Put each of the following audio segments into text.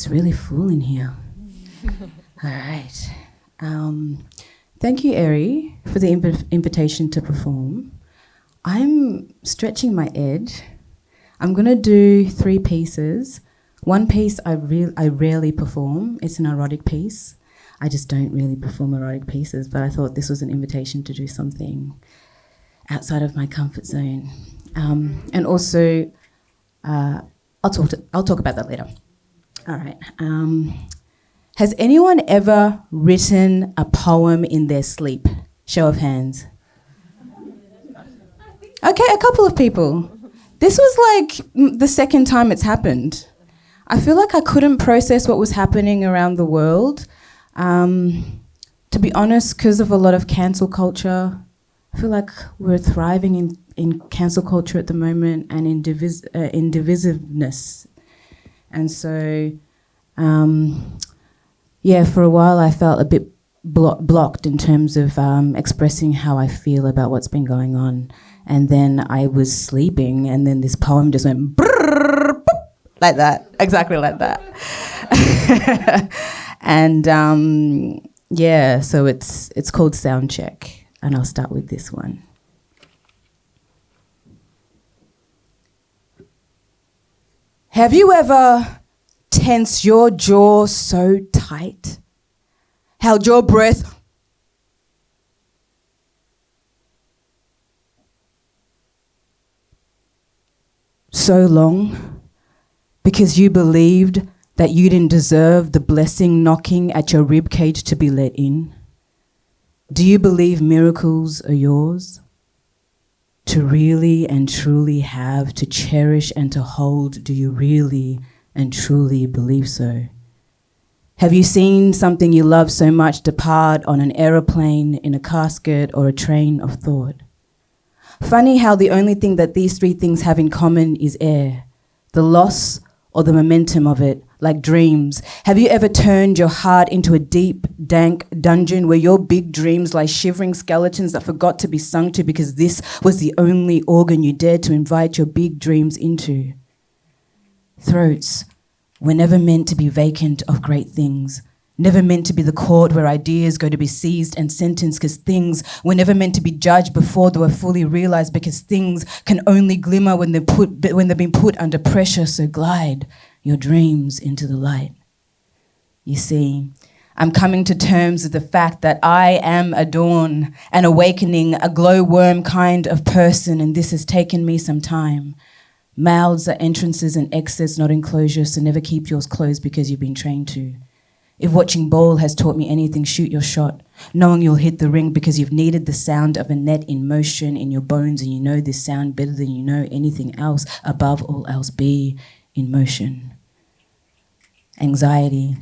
It's really full in here. All right. Thank you, Eri, for the invitation to perform. I'm stretching my edge. I'm going to do 3 pieces. One piece I rarely perform. It's an erotic piece. I just don't really perform erotic pieces, but I thought this was an invitation to do something outside of my comfort zone. And also, I'll talk about that later. All right. Has anyone ever written a poem in their sleep? Show of hands. Okay, a couple of people. This was like the second time it's happened. I feel like I couldn't process what was happening around the world. To be honest, because of a lot of cancel culture, I feel like we're thriving in cancel culture at the moment and in divisiveness. And so, for a while I felt a bit blocked in terms of expressing how I feel about what's been going on. And then I was sleeping, and then this poem just went brrr, boop, like that, exactly like that. And so it's called Sound Check, and I'll start with this one. Have you ever tensed your jaw so tight, held your breath so long because you believed that you didn't deserve the blessing knocking at your ribcage to be let in? Do you believe miracles are yours? To really and truly have, to cherish and to hold, do you really and truly believe so? Have you seen something you love so much depart on an aeroplane, in a casket, or a train of thought? Funny how the only thing that these 3 things have in common is air, the loss or the momentum of it, like dreams. Have you ever turned your heart into a deep, dank dungeon where your big dreams lie shivering skeletons that forgot to be sung to because this was the only organ you dared to invite your big dreams into? Throats were never meant to be vacant of great things, never meant to be the court where ideas go to be seized and sentenced, because things were never meant to be judged before they were fully realized, because things can only glimmer when they've been put under pressure. So glide your dreams into the light. You see, I'm coming to terms with the fact that I am a dawn, an awakening, a glowworm kind of person, and this has taken me some time. Mouths are entrances and exits, not enclosures, so never keep yours closed because you've been trained to. If watching ball has taught me anything, shoot your shot, knowing you'll hit the ring because you've needed the sound of a net in motion in your bones, and you know this sound better than you know anything else. Above all else, be in motion. Anxiety.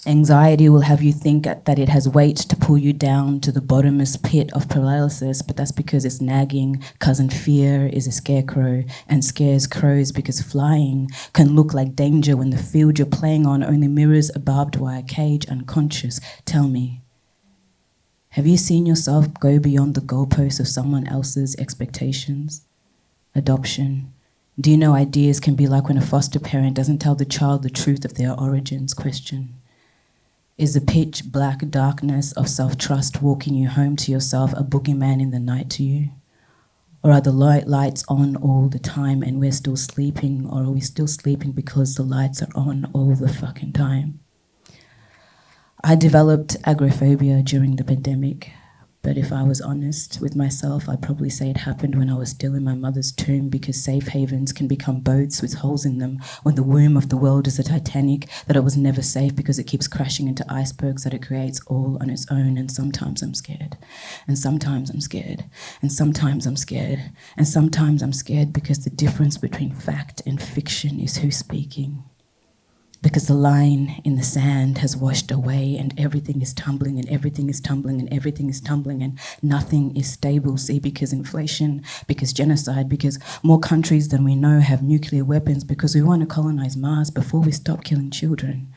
Anxiety will have you think that it has weight to pull you down to the bottomless pit of paralysis, but that's because it's nagging. Cousin fear is a scarecrow and scares crows, because flying can look like danger when the field you're playing on only mirrors a barbed wire cage. Unconscious, tell me, have you seen yourself go beyond the goalposts of someone else's expectations? Adoption. Do you know ideas can be like when a foster parent doesn't tell the child the truth of their origins? Question. Is the pitch black darkness of self-trust walking you home to yourself a boogeyman in the night to you? Or are the lights on all the time and we're still sleeping? Or are we still sleeping because the lights are on all the fucking time? I developed agoraphobia during the pandemic, but if I was honest with myself, I'd probably say it happened when I was still in my mother's tomb, because safe havens can become boats with holes in them when the womb of the world is a Titanic, that it was never safe because it keeps crashing into icebergs that it creates all on its own. And sometimes I'm scared, and sometimes I'm scared, and sometimes I'm scared, and sometimes I'm scared because the difference between fact and fiction is who's speaking. Because the line in the sand has washed away and everything is tumbling and everything is tumbling and everything is tumbling and nothing is stable. See, because inflation, because genocide, because more countries than we know have nuclear weapons, because we want to colonize Mars before we stop killing children.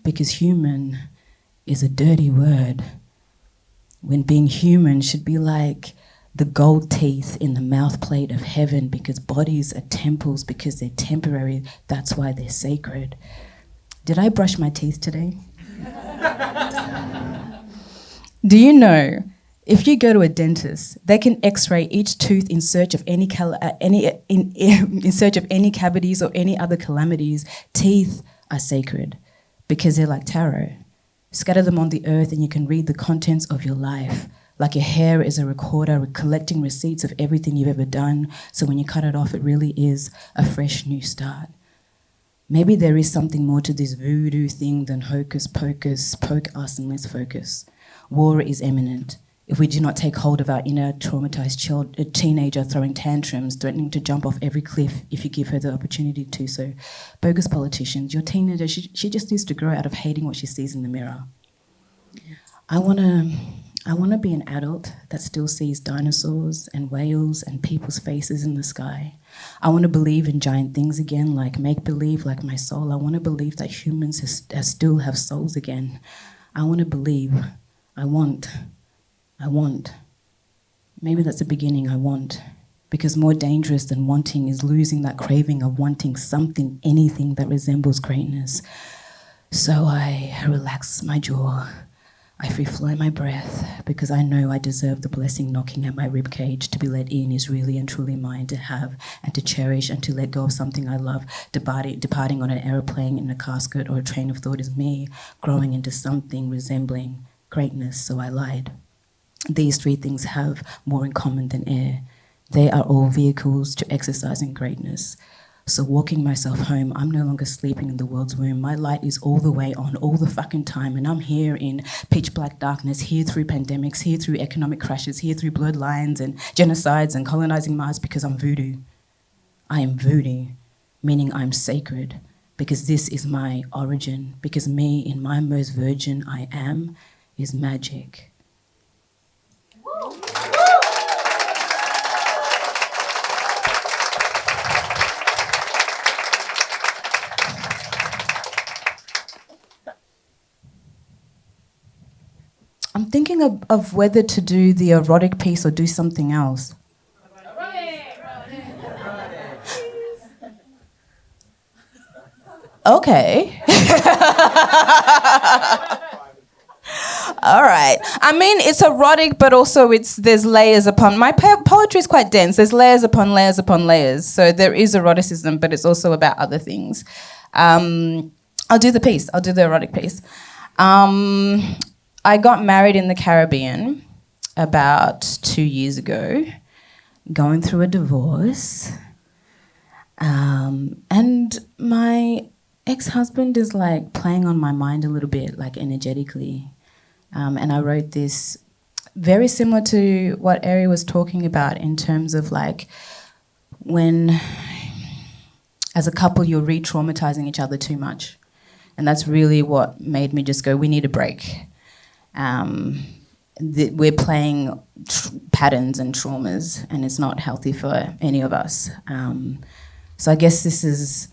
Because human is a dirty word, when being human should be like the gold teeth in the mouth plate of heaven, because bodies are temples, because they're temporary, that's why they're sacred. Did I brush my teeth today? Do you know, if you go to a dentist, they can X-ray each tooth in search of any in search of any cavities or any other calamities. Teeth are sacred because they're like tarot. Scatter them on the earth and you can read the contents of your life. Like your hair is a recorder collecting receipts of everything you've ever done. So when you cut it off, it really is a fresh new start. Maybe there is something more to this voodoo thing than hocus pocus, poke us and let's focus. War is imminent. If we do not take hold of our inner traumatized teenager throwing tantrums, threatening to jump off every cliff if you give her the opportunity to. So, bogus politicians, your teenager, she just needs to grow out of hating what she sees in the mirror. I want to be an adult that still sees dinosaurs and whales and people's faces in the sky. I want to believe in giant things again, like make-believe, like my soul. I want to believe that humans still have souls again. I want to believe. I want. Maybe that's the beginning, I want. Because more dangerous than wanting is losing that craving of wanting something, anything that resembles greatness. So I relax my jaw. I free flow my breath because I know I deserve the blessing knocking at my ribcage. To be let in is really and truly mine, to have and to cherish and to let go of something I love. Departing on an aeroplane in a casket or a train of thought is me growing into something resembling greatness, so I lied. These three things have more in common than air. They are all vehicles to exercising greatness. So walking myself home, I'm no longer sleeping in the world's womb. My light is all the way on, all the fucking time, and I'm here in pitch black darkness, here through pandemics, here through economic crashes, here through blurred lines and genocides and colonizing Mars because I'm voodoo. I am voodoo, meaning I'm sacred, because this is my origin, because me, in my most virgin I am, is magic. I'm thinking of whether to do the erotic piece or do something else. Okay. All right. I mean, it's erotic, but also there's layers upon... My poetry is quite dense. There's layers upon layers upon layers. So there is eroticism, but it's also about other things. I'll do the piece. I'll do the erotic piece. I got married in the Caribbean about 2 years ago, going through a divorce. And my ex-husband is like playing on my mind a little bit, like energetically. And I wrote this very similar to what Ari was talking about in terms of like when, as a couple, you're re-traumatizing each other too much. And that's really what made me just go, we need a break. We're playing patterns and traumas, and it's not healthy for any of us. So I guess this is,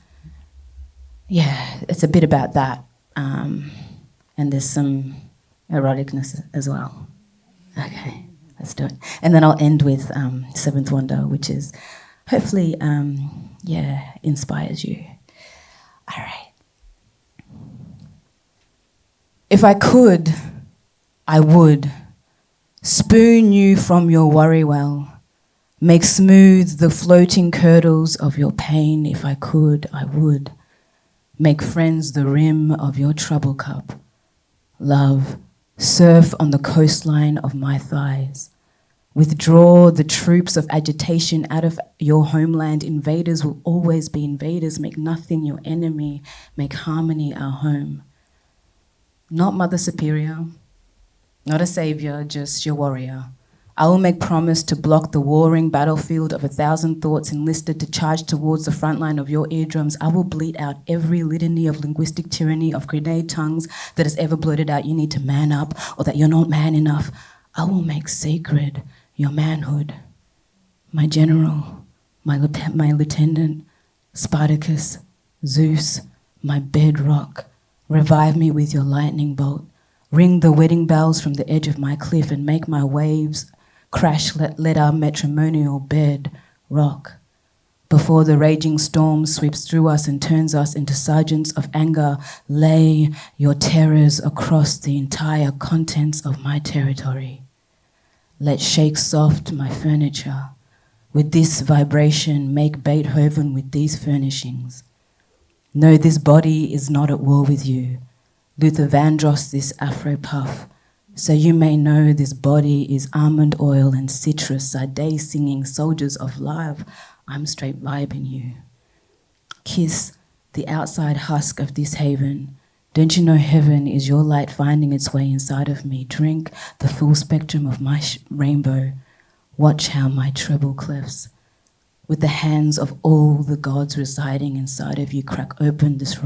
it's a bit about that. And there's some eroticness as well. Okay, let's do it. And then I'll end with Seventh Wonder, which is hopefully, inspires you. All right. If I could, I would spoon you from your worry well, make smooth the floating curdles of your pain. If I could, I would make friends the rim of your trouble cup. Love, surf on the coastline of my thighs. Withdraw the troops of agitation out of your homeland. Invaders will always be invaders. Make nothing your enemy. Make harmony our home. Not Mother Superior, not a savior, just your warrior. I will make promise to block the warring battlefield of 1,000 thoughts enlisted to charge towards the front line of your eardrums. I will bleat out every litany of linguistic tyranny of grenade tongues that has ever blurted out you need to man up or that you're not man enough. I will make sacred your manhood. My general, my lieutenant, Spartacus, Zeus, my bedrock. Revive me with your lightning bolt. Ring the wedding bells from the edge of my cliff and make my waves crash. Let our matrimonial bed rock. Before the raging storm sweeps through us and turns us into sergeants of anger, lay your terrors across the entire contents of my territory. Let shake soft my furniture. With this vibration, make Beethoven with these furnishings. No, this body is not at war with you. Luther Vandross this afro puff. So you may know this body is almond oil and citrus, Sade singing soldiers of love. I'm straight vibing you. Kiss the outside husk of this haven. Don't you know heaven is your light finding its way inside of me? Drink the full spectrum of my rainbow. Watch how my treble clefs, with the hands of all the gods residing inside of you, crack open this